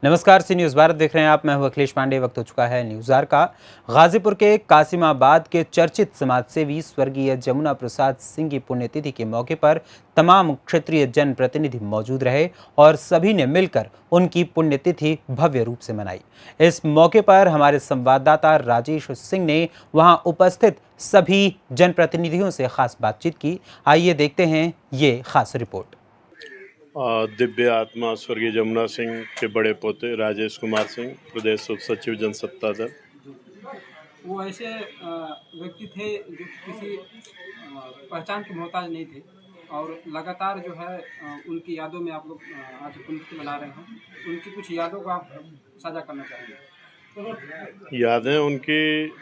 नमस्कार, सी न्यूज़ भारत देख रहे हैं आप। मैं हूं अखिलेश पांडे। वक्त हो चुका है न्यूज़ आवर का। गाजीपुर के कासिमाबाद के चर्चित समाजसेवी स्वर्गीय जमुना प्रसाद सिंह की पुण्यतिथि के मौके पर तमाम क्षेत्रीय जनप्रतिनिधि मौजूद रहे और सभी ने मिलकर उनकी पुण्यतिथि भव्य रूप से मनाई। इस मौके पर हमारे संवाददाता राजेश सिंह ने वहां उपस्थित सभी जनप्रतिनिधियों से खास बातचीत की। आइए देखते हैं ये खास रिपोर्ट। दिव्य आत्मा स्वर्गीय जमुना सिंह के बड़े पोते राजेश कुमार सिंह, प्रदेश उप सचिव जनसत्ता दल। वो ऐसे व्यक्ति थे जो किसी पहचान के मोहताज नहीं थे और लगातार जो है उनकी यादों में आप लोग आज पुण्यतिथि मना रहे हैं। उनकी कुछ यादों को आप साझा करना चाहेंगे। यादें उनकी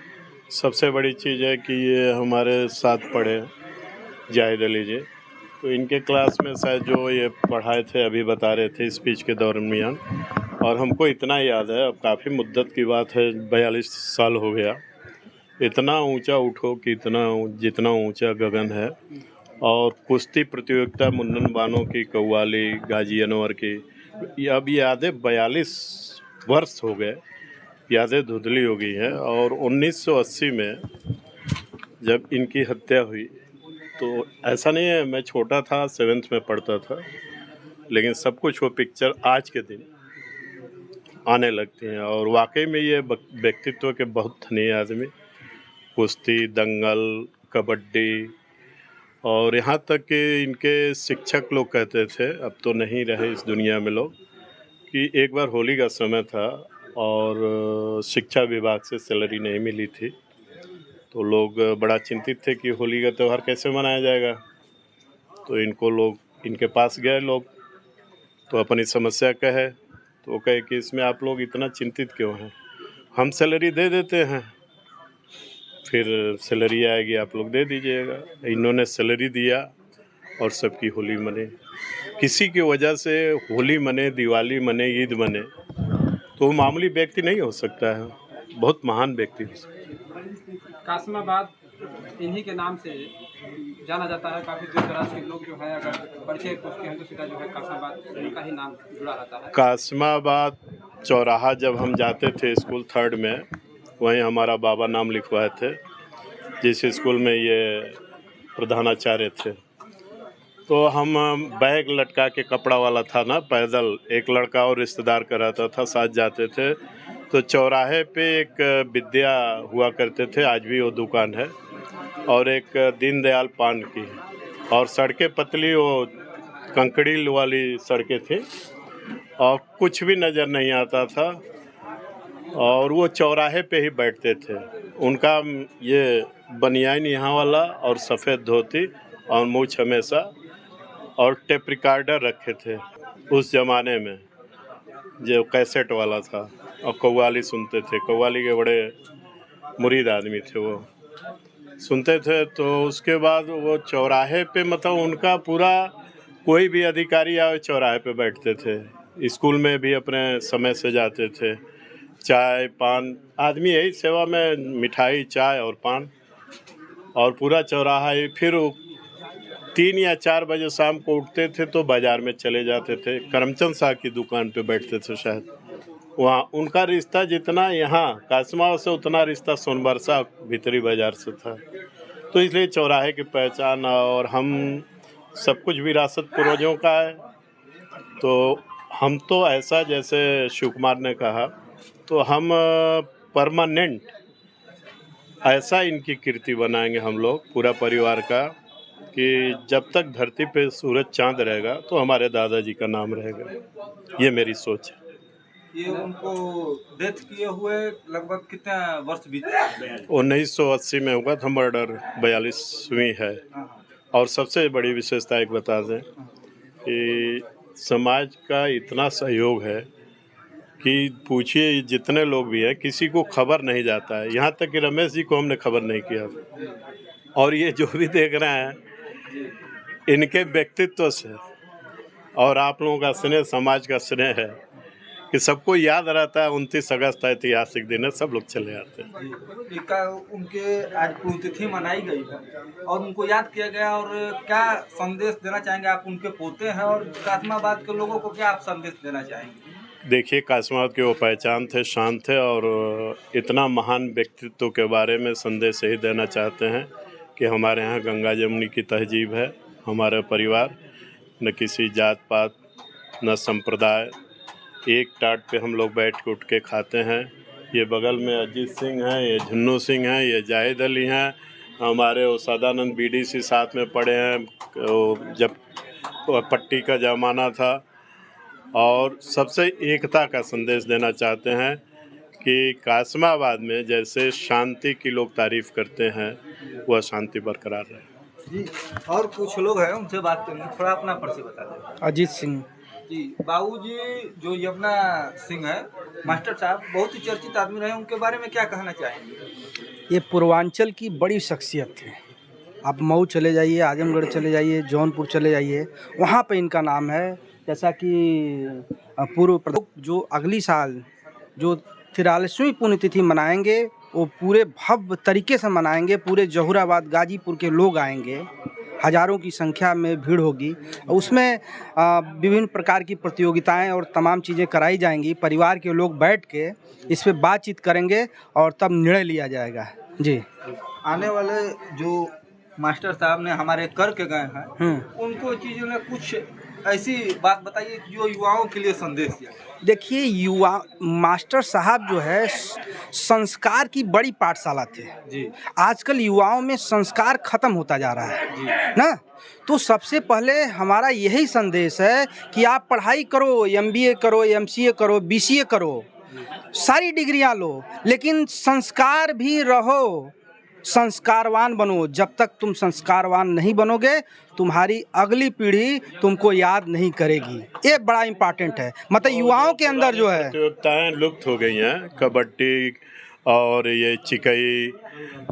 सबसे बड़ी चीज़ है कि ये हमारे साथ पढ़े जाहिद अली जी, तो इनके क्लास में शायद जो ये पढ़ाए थे अभी बता रहे थे स्पीच के दरमियान, और हमको इतना याद है, अब काफ़ी मुद्दत की बात है, 42 साल हो गया। इतना ऊंचा उठो कि जितना ऊंचा गगन है। और कुश्ती प्रतियोगिता मुन्नन बानों की, कव्वाली, गाजी अनवर की, अब यादें 42 वर्ष हो गए, यादें धुंधली हो गई हैं। और 1980 में जब इनकी हत्या हुई तो ऐसा नहीं है, मैं छोटा था, 7th में पढ़ता था, लेकिन सब कुछ वो पिक्चर आज के दिन आने लगती हैं। और वाकई में ये व्यक्तित्व के बहुत धनी आदमी, कुश्ती, दंगल, कबड्डी, और यहाँ तक कि इनके शिक्षक लोग कहते थे, अब तो नहीं रहे इस दुनिया में लोग, कि एक बार होली का समय था और शिक्षा विभाग से सैलरी नहीं मिली थी, तो लोग बड़ा चिंतित थे कि होली का त्यौहार कैसे मनाया जाएगा। तो इनके पास गए लोग, तो अपनी समस्या कहे, तो वो कहे कि इसमें आप लोग इतना चिंतित क्यों हैं, हम सैलरी दे देते हैं, फिर सैलरी आएगी आप लोग दे दीजिएगा। इन्होंने सैलरी दिया और सबकी होली मने। किसी की वजह से होली मने, दिवाली मने, ईद मने, तो वो मामूली व्यक्ति नहीं हो सकता है, बहुत महान व्यक्ति हो सकता है। कासिमाबाद इन्हीं के नाम से जाना जाता है। काफ़ी दूर दराज के लोग जो है अगर परिचय पूछते हैं तो सीधा जो है कासिमाबाद उनका ही नाम जुड़ा रहता है। कासिमाबाद चौराहा जब हम जाते थे स्कूल 3rd में, वहीं हमारा बाबा नाम लिखवाए थे, जिस स्कूल में ये प्रधानाचार्य थे। तो हम बैग लटका के, कपड़ा वाला था ना, पैदल एक लड़का और रिश्तेदार का रहता था, साथ जाते थे। तो चौराहे पे एक विद्या हुआ करते थे, आज भी वो दुकान है, और एक दीनदयाल पान की, और सड़कें पतली, वो कंकड़ी वाली सड़कें थी और कुछ भी नज़र नहीं आता था, और वो चौराहे पे ही बैठते थे। उनका ये बनियान यहाँ वाला और सफ़ेद धोती और मूछ हमेशा, और टेप रिकॉर्डर रखे थे उस ज़माने में जो कैसेट वाला था, और कव्वाली सुनते थे। कव्वाली के बड़े मुरीद आदमी थे, वो सुनते थे। तो उसके बाद वो चौराहे पे, मतलब उनका पूरा, कोई भी अधिकारी आए चौराहे पे बैठते थे। स्कूल में भी अपने समय से जाते थे। चाय पान, आदमी यही सेवा में, मिठाई, चाय और पान, और पूरा चौराहा ही। फिर 3 या 4 बजे शाम को उठते थे तो बाज़ार में चले जाते थे, करमचंद साहब की दुकान पे बैठते थे शायद। वहाँ उनका रिश्ता जितना यहाँ कासिमाबाद से, उतना रिश्ता सोनबरसा भीतरी बाज़ार से था। तो इसलिए चौराहे की पहचान, और हम सब कुछ विरासत पूर्वजों का है। तो हम तो ऐसा, जैसे शिव कुमार ने कहा, तो हम परमानेंट ऐसा इनकी कीर्ति बनाएंगे हम लोग, पूरा परिवार का, कि जब तक धरती पे सूरज चांद रहेगा तो हमारे दादाजी का नाम रहेगा। ये मेरी सोच है। ये उनको डेथ किए हुए लगभग कितने वर्ष बीत? 1980 में हुआ था मर्डर, 42वीं है। और सबसे बड़ी विशेषता एक बता दें कि समाज का इतना सहयोग है कि पूछिए, जितने लोग भी हैं किसी को खबर नहीं जाता है, यहाँ तक कि रमेश जी को हमने खबर नहीं किया। और ये जो भी देख रहे हैं इनके व्यक्तित्व से, और आप लोगों का स्नेह, समाज का स्नेह है कि सबको याद रहता है। 29 अगस्त ऐतिहासिक दिन है, सब लोग चले आते हैं। उनके आज पुण्यतिथि मनाई गई है और उनको याद किया गया, और क्या संदेश देना चाहेंगे आप? उनके पोते हैं और कासिमाबाद के लोगों को क्या आप संदेश देना चाहेंगे? देखिए, कासिमाबाद के वो पहचान थे, शान थे और इतना महान व्यक्तित्व के बारे में संदेश यही देना चाहते हैं कि हमारे यहाँ गंगा जमुनी की तहजीब है। हमारा परिवार न किसी जात पात न संप्रदाय, एक टाट पे हम लोग बैठ के उठ के खाते हैं। ये बगल में अजीत सिंह हैं, ये झुन्नू सिंह हैं, ये जाहिद अली हैं, हमारे वो सदानंद बीडीसी साथ में पढ़े हैं जब पट्टी का ज़माना था। और सबसे एकता का संदेश देना चाहते हैं कि कासिमाबाद में जैसे शांति की लोग तारीफ़ करते हैं, वह शांति बरकरार रहे। जी, और कुछ लोग हैं उनसे बात करेंगे। थोड़ा अपना परिचय बता दें। अजीत सिंह। जी, बाबूजी जो यमुना सिंह है, मास्टर साहब बहुत ही चर्चित आदमी रहे, उनके बारे में क्या कहना चाहेंगे? ये पूर्वांचल की बड़ी शख्सियत थे। आप मऊ चले जाइए, आजमगढ़ चले जाइए, जौनपुर चले जाइए, वहाँ पे इनका नाम है। जैसा कि पूर्व प्रधान जो अगली साल जो 43वीं पुण्यतिथि मनाएंगे, वो पूरे भव्य तरीके से मनाएंगे। पूरे जहूराबाद गाजीपुर के लोग आएंगे, हज़ारों की संख्या में भीड़ होगी। उसमें विभिन्न प्रकार की प्रतियोगिताएं और तमाम चीज़ें कराई जाएंगी। परिवार के लोग बैठ के इस पे बातचीत करेंगे और तब निर्णय लिया जाएगा। जी, आने वाले जो मास्टर साहब ने हमारे करके गए हैं, उनको चीज़ों में कुछ ऐसी बात बताइए जो युवाओं के लिए संदेश है। देखिए, युवा मास्टर साहब जो है संस्कार की बड़ी पाठशाला थे। जी, आजकल युवाओं में संस्कार खत्म होता जा रहा है जी, ना। तो सबसे पहले हमारा यही संदेश है कि आप पढ़ाई करो, MBA करो, MCA करो, BCA करो, सारी डिग्रियां लो, लेकिन संस्कार भी रहो, संस्कारवान बनो। जब तक तुम संस्कारवान नहीं बनोगे, तुम्हारी अगली पीढ़ी तुमको याद नहीं करेगी। ये बड़ा इम्पोर्टेंट है। मतलब युवाओं के अंदर जो है प्रतियोगिताएं लुप्त हो गई हैं, कबड्डी और ये चिकई,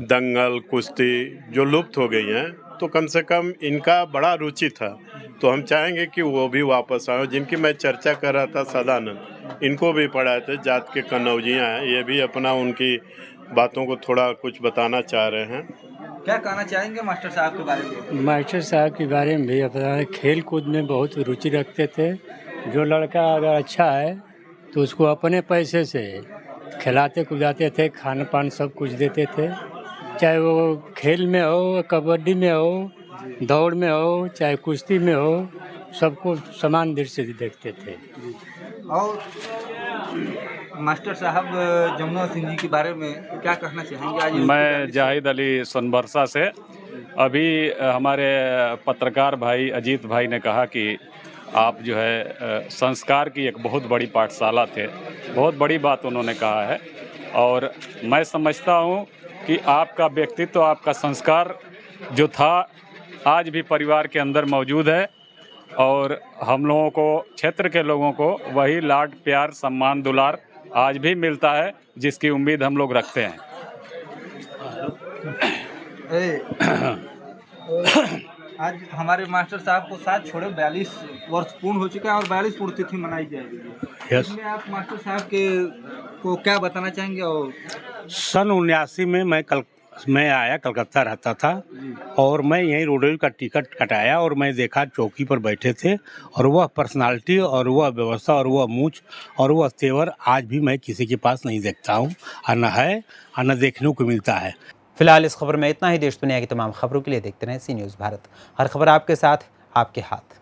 दंगल, कुश्ती जो लुप्त हो गई हैं, तो कम से कम इनका बड़ा रुचि था। तो हम चाहेंगे कि वो भी वापस आए। जिनकी मैं चर्चा कर रहा था, सदानंद, इनको भी पढ़ाए थे, जात के कन्नौजियाँ हैं, ये भी अपना उनकी बातों को थोड़ा कुछ बताना चाह रहे हैं। क्या कहना चाहेंगे मास्टर साहब के बारे में? मास्टर साहब के बारे में भी अपना खेल कूद में बहुत रुचि रखते थे। जो लड़का अगर अच्छा है तो उसको अपने पैसे से खिलाते कुदाते थे, खान पान सब कुछ देते थे। चाहे वो खेल में हो, कबड्डी में हो, दौड़ में हो, चाहे कुश्ती में हो, सबको समान दृष्टि से देखते थे। और मास्टर साहब जमुना सिंह जी के बारे में क्या कहना चाहेंगे? आज मैं जाहिद अली सोनबरसा से। अभी हमारे पत्रकार भाई अजीत भाई ने कहा कि आप जो है संस्कार की एक बहुत बड़ी पाठशाला थे। बहुत बड़ी बात उन्होंने कहा है और मैं समझता हूँ कि आपका व्यक्तित्व, आपका संस्कार जो था आज भी परिवार के अंदर मौजूद है और हम लोगों को, क्षेत्र के लोगों को वही लाड प्यार सम्मान दुलार आज भी मिलता है जिसकी उम्मीद हम लोग रखते हैं। आज हमारे मास्टर साहब को साथ छोड़े 42 वर्ष पूर्ण हो चुका है और 42 पुण्यतिथि मनाई जाएगी। इसमें आप मास्टर साहब के को क्या बताना चाहेंगे? और सन 79 में मैं आया, कलकत्ता रहता था और मैं यहीं रोडवेज का टिकट कटाया और मैं देखा चौकी पर बैठे थे और वह पर्सनालिटी और वह व्यवस्था और वह मूछ और वह तेवर आज भी मैं किसी के पास नहीं देखता हूँ, और न है और न देखने को मिलता है। फिलहाल इस खबर में इतना ही। देश दुनिया की तमाम खबरों के लिए देखते रहें सी न्यूज़ भारत। हर खबर आपके साथ, आपके हाथ।